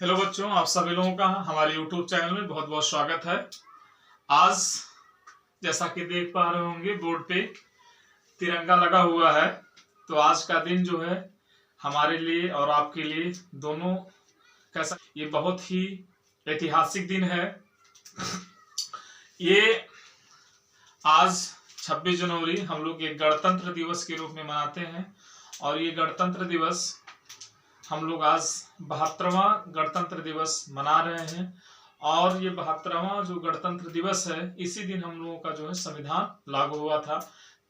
Hello बच्चों, आप सभी लोगों का हमारे YouTube चैनल में बहुत बहुत स्वागत है। आज जैसा कि देख पा रहे होंगे बोर्ड पे तिरंगा लगा हुआ है। तो आज का दिन जो है हमारे लिए और आपके लिए दोनों कैसा, ये बहुत ही ऐतिहासिक दिन है। ये आज 26 जनवरी हम लोग एक गणतंत्र दिवस के रूप में मनाते हैं और ये गणतंत्र दिवस हम लोग आज 72वां गणतंत्र दिवस मना रहे हैं। और ये 72वां जो गणतंत्र दिवस है, इसी दिन हम लोगों का जो है संविधान लागू हुआ था।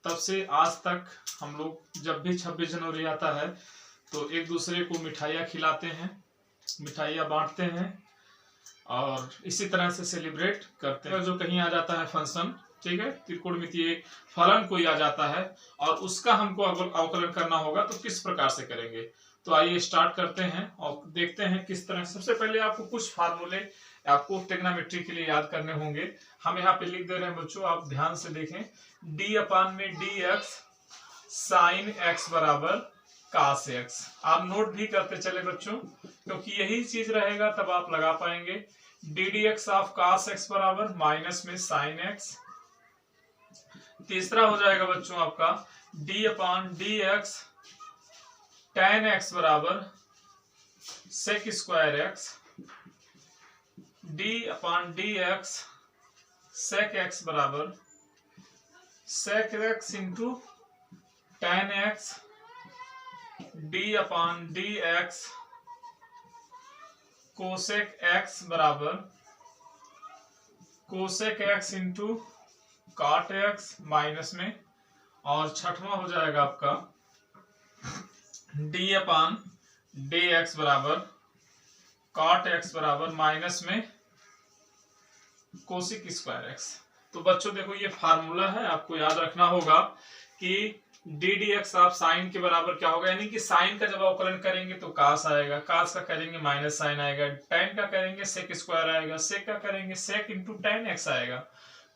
तब से आज तक हम लोग जब भी 26 जनवरी आता है तो एक दूसरे को मिठाइयाँ खिलाते हैं, मिठाइयाँ बांटते हैं और इसी तरह से सेलिब्रेट करते हैं। जो कहीं आ जाता है फंक्शन, ठीक है, त्रिकोणमितीय फलन कोई आ जाता है और उसका हमको अवकलन करना होगा तो किस प्रकार से करेंगे। तो आइए स्टार्ट करते हैं और देखते हैं किस तरह। सबसे पहले आपको कुछ फार्मूले आपको ट्रिग्नोमेट्री के लिए याद करने होंगे। हम यहाँ पे लिख दे रहे हैं बच्चों, आप ध्यान से देखें। डी अपान में डी एक्स साइन एक्स बराबर कास एक्स। आप नोट भी करते चले बच्चों, क्योंकि यही चीज रहेगा तब आप लगा पाएंगे। D d x of cos x बराबर माइनस में साइन एक्स। तीसरा हो जाएगा बच्चों आपका d upon d x tan x बराबर sec square x. d upon d x sec x बराबर sec x into tan x। d upon d x cosec x बराबर cosec x into cot x minus में। और छठवां हो जाएगा आपका d upon d x बराबर कॉट एक्स बराबर माइनस में कोसिक स्क्वायर एक्स। तो बच्चों देखो, ये फार्मूला है, आपको याद रखना होगा कि डी डी एक्स आप साइन के बराबर क्या होगा, यानी कि साइन का जब अवकलन करेंगे तो कास आएगा, कास का करेंगे माइनस साइन आएगा, टैन का करेंगे सेक स्क्वायर आएगा, सेक का करेंगे सेक इंटू टैन एक्स आएगा,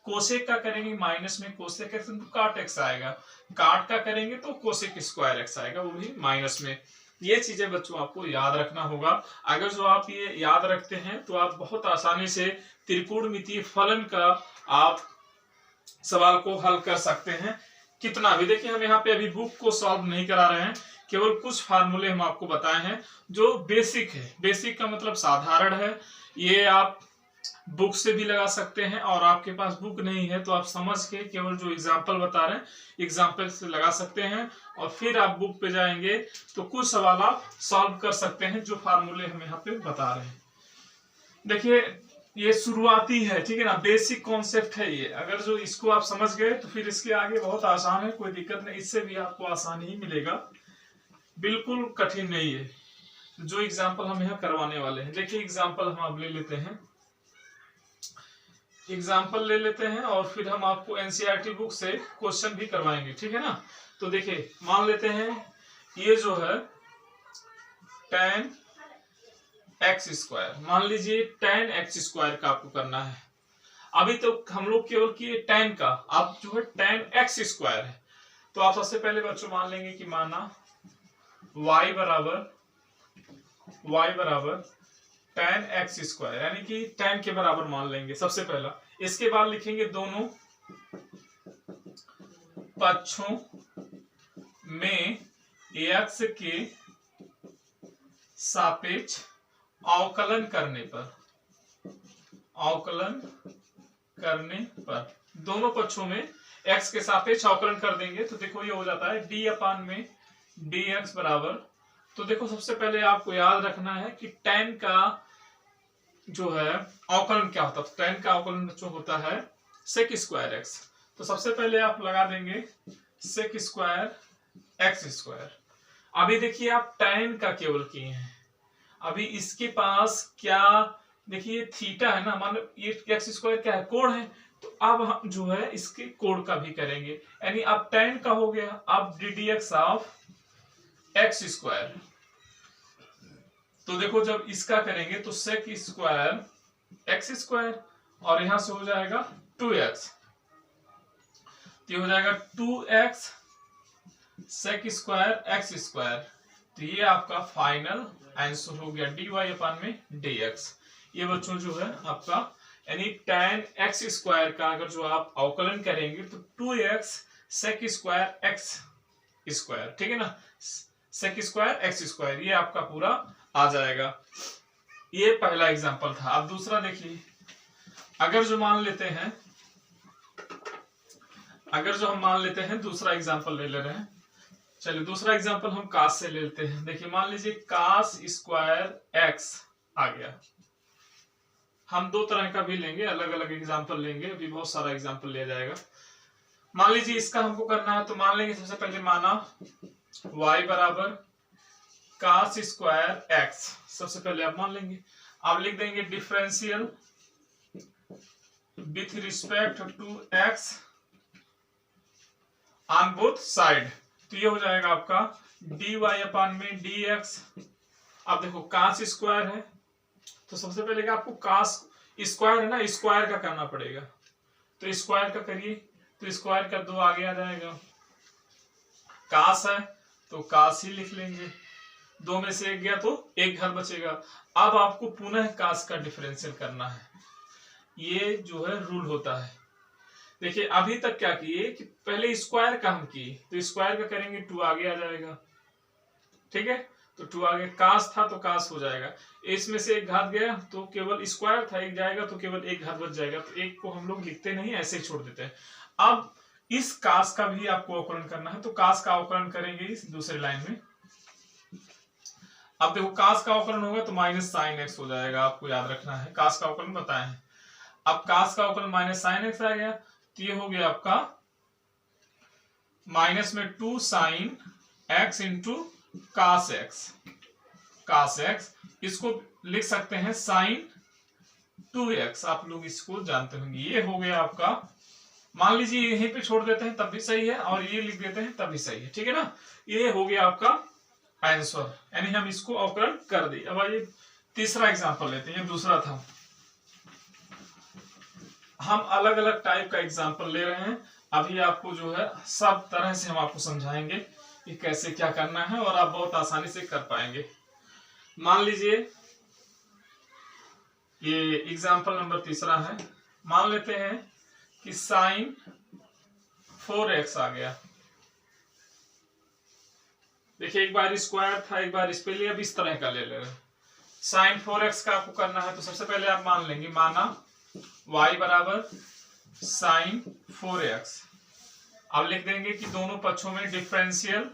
कोसेक का करेंगे माइनस में कोसेक एक्स इंटू काट एक्स आएगा, काट का करेंगे तो कोसेक स्क्वायर एक्स आएगा, वो भी माइनस में। ये चीजें बच्चों आपको याद रखना होगा। अगर जो आप ये याद रखते हैं तो आप बहुत आसानी से त्रिकोणमितीय फलन का आप सवाल को हल कर सकते हैं। कितना भी देखिए, हम यहाँ पे अभी बुक को सॉल्व नहीं करा रहे हैं, केवल कुछ फार्मूले हम आपको बताए हैं जो बेसिक है। बेसिक का मतलब साधारण है। ये आप बुक से भी लगा सकते हैं और आपके पास बुक नहीं है तो आप समझ के केवल जो एग्जाम्पल बता रहे हैं एग्जाम्पल से लगा सकते हैं और फिर आप बुक पे जाएंगे तो कुछ सवाल आप सॉल्व कर सकते हैं जो फार्मूले हम यहाँ पे बता रहे हैं। देखिए, ये शुरुआती है, ठीक है ना, बेसिक कॉन्सेप्ट है ये। अगर जो इसको आप समझ गए तो फिर इसके आगे बहुत आसान है, कोई दिक्कत नहीं, इससे भी आपको आसान ही मिलेगा, बिल्कुल कठिन नहीं है जो एग्जाम्पल हम यहाँ करवाने वाले हैं। देखिए एग्जाम्पल हम अब ले लेते हैं, एग्जाम्पल ले लेते हैं और फिर हम आपको एनसीईआरटी बुक से क्वेश्चन भी करवाएंगे, ठीक है ना। तो देखिए, मान लेते हैं ये जो है tan x स्क्वायर, मान लीजिए tan x स्क्वायर का आपको करना है। अभी तो हम लोग केवल किए tan का, अब जो है tan x स्क्वायर है। तो आप सबसे पहले बच्चों मान लेंगे कि माना y बराबर tan x स्क्वायर, यानी कि tan के बराबर मान लेंगे सबसे पहला। इसके बाद लिखेंगे दोनों पक्षों में x के सापेक्ष अवकलन करने पर दोनों पक्षों में x के सापेक्ष अवकलन कर देंगे तो देखो ये हो जाता है d अपान में dx बराबर। तो देखो सबसे पहले आपको याद रखना है कि tan का जो है अवकलन क्या होता है। tan का अवकलन बच्चों होता है sec स्क्वायर x। तो सबसे पहले आप लगा देंगे sec स्क्वायर x स्क्वायर। अभी देखिए आप tan का केवल किए हैं, अभी इसके पास क्या, देखिए थीटा है ना, मान लो ये x स्क्वायर क्या है, कोण है, तो अब हम जो है इसके कोण का भी करेंगे, यानी अब tan का हो गया, अब ddx ऑफ x स्क्वायर। तो देखो जब इसका करेंगे तो sec स्क्वायर x स्क्वायर और यहां से हो जाएगा 2x, तो ये हो जाएगा 2x sec square x square. तो ये आपका फाइनल आंसर हो गया dy अपान में dx। ये बच्चों जो है आपका यानी tan x स्क्वायर का अगर जो आप अवकलन करेंगे तो 2x sec square x square, ठीक है ना, sec स्क्वायर x स्क्वायर, ये आपका पूरा आ जाएगा। ये पहला एग्जांपल था। अब दूसरा देखिए, अगर जो मान लेते हैं, अगर जो हम मान लेते हैं दूसरा एग्जांपल ले रहे हैं, चलिए दूसरा एग्जांपल हम कास से ले लेते हैं। देखिए मान लीजिए कास स्क्वायर एक्स आ गया। हम दो तरह का भी लेंगे, अलग अलग एग्जांपल लेंगे, अभी बहुत सारा एग्जांपल लिया जाएगा। मान लीजिए इसका हमको करना है तो मान लेंगे सबसे पहले माना y बराबर कास स्क्वायर एक्स, सबसे पहले आप मान लेंगे। आप लिख देंगे differential with respect to x on both side, तो ये हो जाएगा आपका dy अपान में dx। अब देखो कास स्क्वायर है तो सबसे पहले क्या आपको कास स्क्वायर है ना, स्क्वायर का करना पड़ेगा, तो स्क्वायर का करिए, तो स्क्वायर का 2 आगे आ जाएगा। कास है तो कास ही लिख लेंगे, 2 में से 1 गया तो 1 घर बचेगा। अब आपको पुनः कास का डिफरेंशियल करना है, ये जो है रूल होता है। देखिए अभी तक क्या किए कि पहले स्क्वायर का हम किए, तो स्क्वायर का करेंगे 2 आगे आ जाएगा, ठीक है, तो 2 आगे, कास था तो कास हो जाएगा, इसमें से 1 घात गया तो केवल स्क्वायर था 1 जाएगा तो केवल 1 घात बच जाएगा, तो 1 को हम लोग लिखते नहीं, ऐसे ही छोड़ देते हैं। अब इस कास का भी आपको अवकलन करना है, तो कास का अवकलन करेंगे इस दूसरे लाइन में। अब देखो कास का अवकलन होगा तो माइनस साइन एक्स हो जाएगा, आपको याद रखना है, कास का अवकलन बताए हैं। अब कास का अवकलन माइनस साइन एक्स आ गया, तो ये हो गया आपका माइनस में 2 sine X into cos X, cos X, इसको लिख सकते हैं साइन 2x, आप लोग इसको जानते होंगे। ये हो गया आपका, मान लीजिए यहीं पे छोड़ देते हैं तब भी सही है, और ये लिख देते हैं तब भी सही है, ठीक है ना। ये हो गया आपका आंसर, यानी हम इसको अवकलन कर दिए। अब आइए तीसरा एग्जांपल लेते हैं, ये दूसरा था। हम अलग अलग टाइप का एग्जांपल ले रहे हैं, अभी आपको जो है सब तरह से हम आपको समझाएंगे कि कैसे क्या करना है, और आप बहुत आसानी से कर पाएंगे। मान लीजिए ये एग्जांपल नंबर तीसरा है, मान लेते हैं कि साइन 4x आ गया। देखिए एक बार स्क्वायर था, एक बार इस पे लिया, अब इस तरह का ले ले रहे हैं। साइन 4x का आपको करना है तो सबसे पहले आप मान लेंगे, माना y बराबर साइन 4x। अब लिख देंगे कि दोनों पक्षों में differential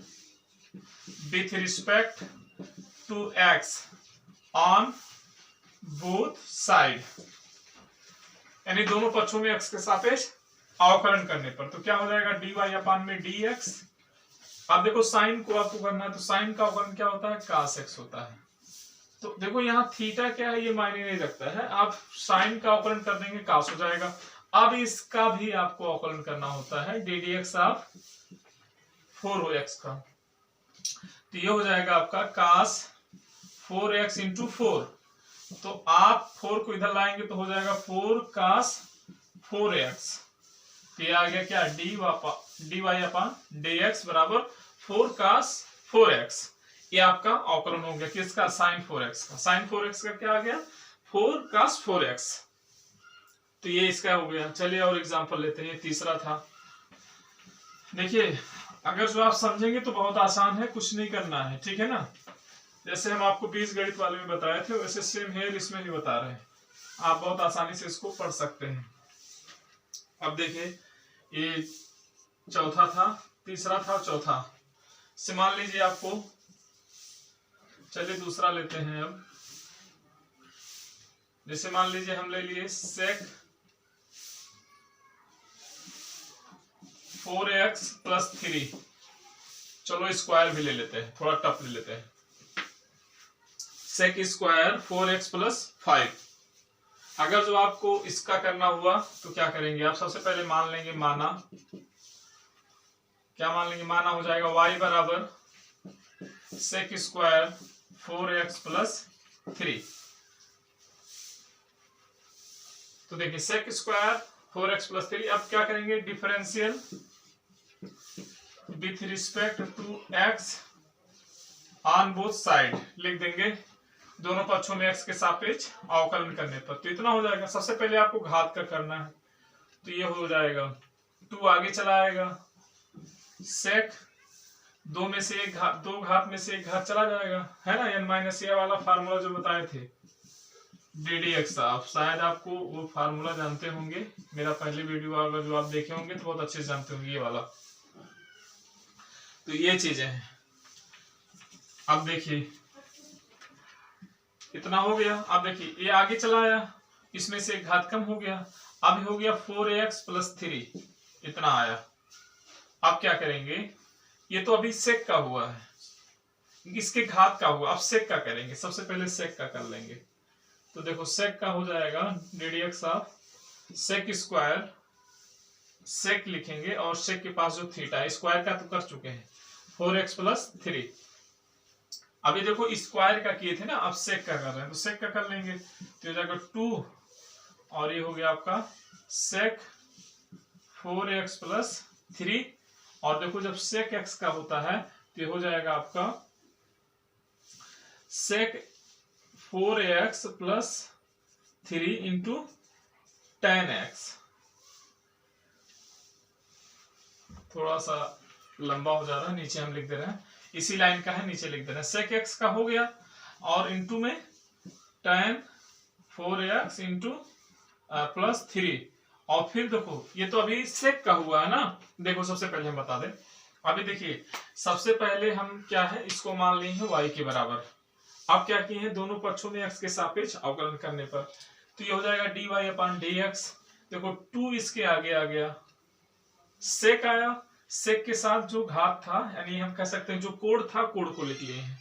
with respect to x on both side, यानी दोनों पक्षों में x के सापेक्ष अवकलन करने पर, तो क्या हो जाएगा dy अपान में dx। अब देखो साइन को आपको करना है, तो साइन का अवकलन क्या होता है, cos x होता है। तो देखो यहाँ थीटा क्या है ये मायने नहीं रखता है, आप साइन का अवकलन कर देंगे cos हो जाएगा। अब इसका भी आपको अवकलन करना होता है ddx ऑफ 4x का, तो ये हो जाएगा आपका cos 4x इंटू 4, तो आप 4 को इधर लाएंगे तो हो जाएगा 4 cos 4x, तो ये आ गया क्या dy अपान dx बराबर 4 cos 4x। ये आपका अवकलन हो गया किसका, sin 4x का। sin 4x का क्या आ गया 4 cos 4x, तो ये इसका हो गया। चलिए और एग्जांपल लेते हैं, तीसरा था। देखिए अगर जो आप समझेंगे तो बहुत आसान है, कुछ नहीं करना है, ठीक है ना। जैसे हम आपको बीजगणित वाले में बताए थे वैसे सेम हेयर इसमें भी बता रहे हैं, आप बहुत आसानी से इसको पढ़ सकते हैं। अब देखिए ये चौथा था, तीसरा था, चौथा से मान लीजिए आपको, चलिए दूसरा लेते हैं। अब जैसे मान लीजिए हम ले लिए sec 4x प्लस 3, चलो स्क्वायर भी ले लेते हैं, थोड़ा टफ ले लेते हैं। sec स्क्वायर 4x प्लस 5, अगर जो आपको इसका करना हुआ तो क्या करेंगे आप, सबसे पहले मान लेंगे, माना क्या मान लेंगे, माना हो जाएगा y बराबर sec स्क्वायर 4x प्लस 3। तो देखिए sec स्क्वायर 4x प्लस 3, अब क्या करेंगे differential with respect to x on both side लिख देंगे, दोनों पक्षों में x के सापेक्ष अवकलन करने पर। तो इतना हो जाएगा। सबसे पहले आपको घात का करना है, तो ये हो जाएगा 2 आगे चला आएगा, सेक 2 में से एक घात, 2 घात में से एक घात चला जाएगा, है ना। n माइनस ए वाला फार्मूला जो बताए थे ddx, आप शायद आपको वो फार्मूला जानते होंगे, मेरा पहले वीडियो वाला जो आप देखे होंगे तो बहुत अच्छे से जानते होंगे ये वाला। तो ये चीजें हैं। अब देखिए इतना हो गया। अब देखिए ये आगे चला आया, इसमें से एक घात कम हो गया, अब हो गया 4x + 3, इतना आया। अब क्या करेंगे, ये तो अभी सेक का हुआ है, इसके घात का हुआ, अब सेक का करेंगे। सबसे पहले सेक का कर लेंगे। तो देखो सेक का हो जाएगा ddx ऑफ सेक स्क्वायर, सेक लिखेंगे और सेक के पास जो थीटा है, स्क्वायर का तो कर चुके हैं, 4x + 3। अभी देखो स्क्वायर का किए थे ना, अब सेक का कर रहे हैं, तो सेक का कर लेंगे। तो हो जाएगा 2 और ये हो गया आपका सेक 4x + 3। और देखो जब सेक x का होता है तो ये हो जाएगा आपका सेक 4x + 3 इंटू tan x। थोड़ा सा लंबा हो जा रहा है, नीचे हम लिख दे रहे हैं, इसी लाइन का है, नीचे लिख दे रहे हैं। सेक x का हो गया और इंटू में tan 4x इंटू +3। और फिर देखो ये तो अभी सेक का हुआ है ना। देखो सबसे पहले हम बता दें, अभी देखिए सबसे पहले हम क्या है, इसको मान लिए हैं y के बराबर। अब क्या किए हैं, दोनों पक्षों में x के सापेक्ष अवकलन करने पर, तो ये हो जाएगा dy/dx। देखो 2 इसके आगे आ गया, सेक आया, सेक के साथ जो घात था, यानी हम कह सकते हैं जो कोण था, कोण को लिख लिए हैं,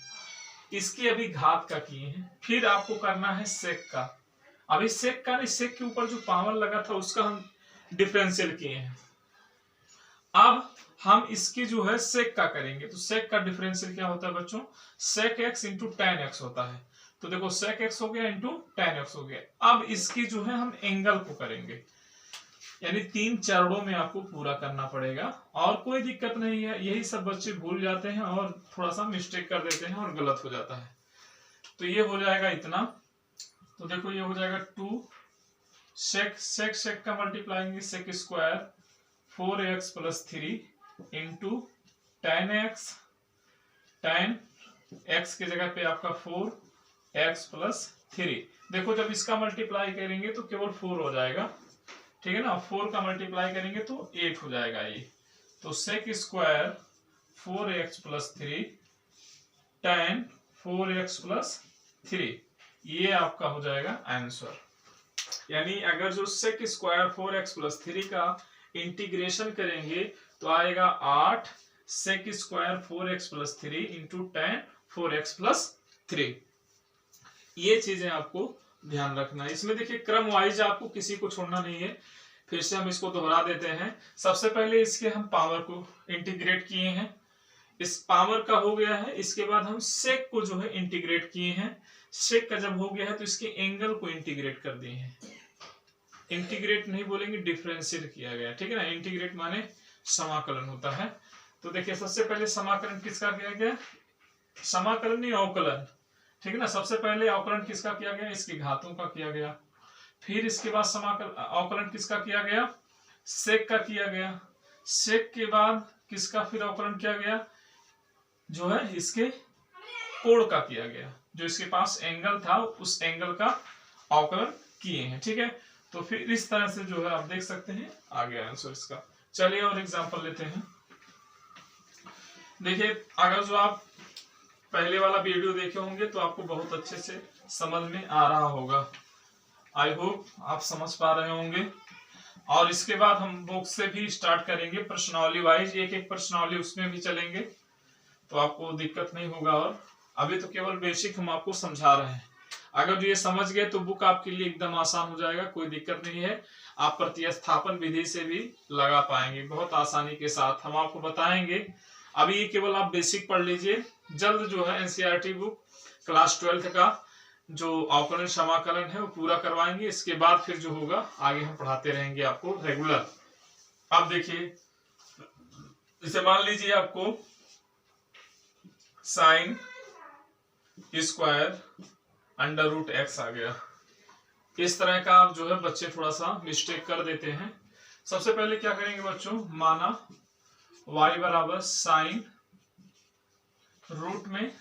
इसके अभी घात का किए हैं। फिर आपको करना है सेक का, अभी सेक का नहीं, सेक के ऊपर जो पावर लगा था उसका हम डिफरेंशियल किए हैं। अब हम इसकी जो है सेक का करेंगे, तो सेक का डिफरेंशियल क्या होता है बच्चों, सेक x इंटू tan x होता है। तो देखो सेक x हो गया इंटू tan x हो गया। अब इसकी जो है हम एंगल को करेंगे, यानी 3 चरणों में आपको पूरा करना पड़ेगा, और कोई दिक्कत नहीं है। यही सब बच्चे भूल जाते हैं और थोड़ा सा मिस्टेक कर देते हैं और गलत हो जाता है। तो ये हो जाएगा इतना, तो देखो ये हो जाएगा 2 सेक का multiplying sec square 4x + 3 into tan x की जगह पे आपका 4x + 3। देखो जब इसका मल्टीप्लाई करेंगे तो केवल 4 हो जाएगा, ठीक है ना। 4 का मल्टीप्लाई करेंगे तो 8 हो जाएगा ये। तो सेक स्क्वायर 4x + 3 tan 4x + 3, ये आपका हो जाएगा आंसर। यानी अगर जो सेक स्क्वायर 4x + 3 का इंटीग्रेशन करेंगे तो आएगा 8 सेक square 4x + 3 into tan 4x + 3। ये चीजें आपको ध्यान रखना है। इसमें देखिए क्रम वाइज आपको किसी को छोड़ना नहीं है। फिर से हम इसको दोहरा देते हैं। सबसे पहले इसके हम पावर को इंटीग्रेट किए हैं, इस पावर का हो गया है। इसके बाद हम सेक को जो है इंटीग्रेट किए हैं, सेक का जब हो गया है तो इसके एंगल को इंटीग्रेट कर दिए हैं। इंटीग्रेट नहीं बोलेंगे, डिफरेंशिएट किया गया, ठीक है ना। इंटीग्रेट माने समाकलन होता है। तो देखिए सबसे पहले समाकलन किसका किया गया, समाकलन नहीं अवकलन, ठीक है ना। सबसे पहले अवकलन किसका किया गया, इसके घातों का किया गया। फिर इसके बाद समाकलन अवकलन किसका किया गया, सेक का किया गया। सेक के बाद किसका फिर अवकलन किया गया, जो है इसके कोण का किया गया, जो इसके पास एंगल था उस एंगल का अवकलन किए हैं, ठीक है। तो फिर इस तरह से जो है आप देख सकते हैं आ गया आंसर इसका। चलिए और एग्जांपल लेते हैं। देखिए अगर जो आप पहले वाला वीडियो देखे होंगे तो आपको बहुत अच्छे से समझ में आ रहा होगा। आई होप आप समझ पा रहे होंगे। और इसके बाद हम बुक से भी स्टार्ट करेंगे, प्रश्नावली वाइज एक एक प्रश्नावली उसमें भी चलेंगे, तो आपको दिक्कत नहीं होगा। और अभी तो केवल बेसिक हम आपको समझा रहे हैं। अगर ये समझ गए तो बुक आपके लिए एकदम आसान हो जाएगा, कोई दिक्कत नहीं है। आप प्रतिस्थापन विधि से भी लगा पाएंगे बहुत आसानी के साथ, हम आपको बताएंगे। अभी ये केवल आप बेसिक पढ़ लीजिए। जल्द जो है एनसीईआरटी बुक क्लास 12 का जो अवकलन समाकलन है वो पूरा करवाएंगे। इसके बाद फिर जो होगा आगे हम पढ़ाते रहेंगे आपको रेगुलर। अब देखिए इसे मान लीजिए आपको sine square under root X आ गया। इस तरह का आप जो है बच्चे थोड़ा सा मिस्टेक कर देते हैं। सबसे पहले क्या करेंगे बच्चों, माना y बराबर साइन रूट में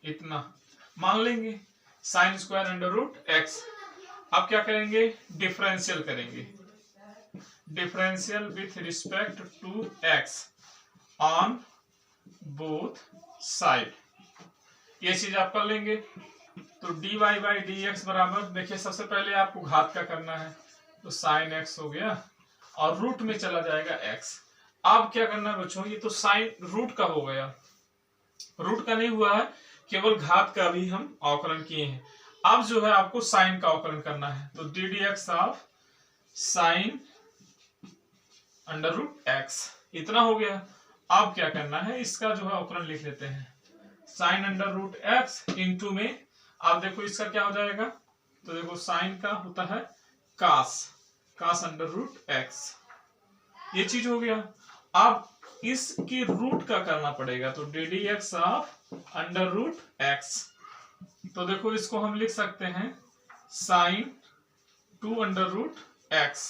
इतना मान लेंगे, sine square under root x. अब क्या करेंगे, डिफरेंशियल करेंगे, differential with respect to x on both side, ये चीज आप कर लेंगे। तो dy बाई डी एक्स बराबर, देखिए सबसे पहले आपको घात का करना है, तो साइन एक्स हो गया और रूट में चला जाएगा एक्स। अब क्या करना है बच्चों, ये तो साइन रूट का हो गया, रूट का नहीं हुआ है, केवल घात का भी हम अवकलन किए हैं। अब जो है आपको साइन का अवकलन करना है, तो d d x of sine under root x इतना हो गया। अब क्या करना है, इसका जो है अवकलन लिख लेते हैं, sine under root x into में, आप देखो इसका क्या हो जाएगा, तो देखो साइन का होता है कास, कास अंडर रूट एक्स, ये चीज हो गया। अब इसकी रूट का करना पड़ेगा, तो d d x of under root x, तो देखो इसको हम लिख सकते हैं साइन 2 अंडर रूट एक्स,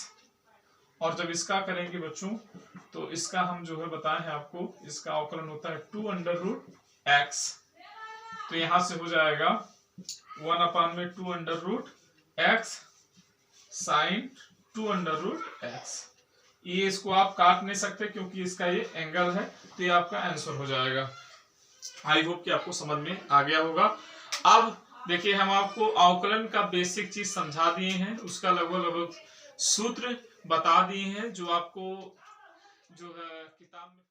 और जब इसका करेंगे बच्चों तो इसका हम जो है बताए हैं आपको, इसका अवकलन होता है 2 अंडर रूट एक्स, तो यहां से हो जाएगा 1/2 under root x sine 2 under root x. ये इसको आप काट नहीं सकते क्योंकि इसका ये एंगल है, तो ये आपका आंसर हो जाएगा। आई होप कि आपको समझ में आ गया होगा। अब देखिए हम आपको अवकलन का बेसिक चीज समझा दिए हैं, उसका लगभग सूत्र बता दिए हैं, जो आपको जो है किताब में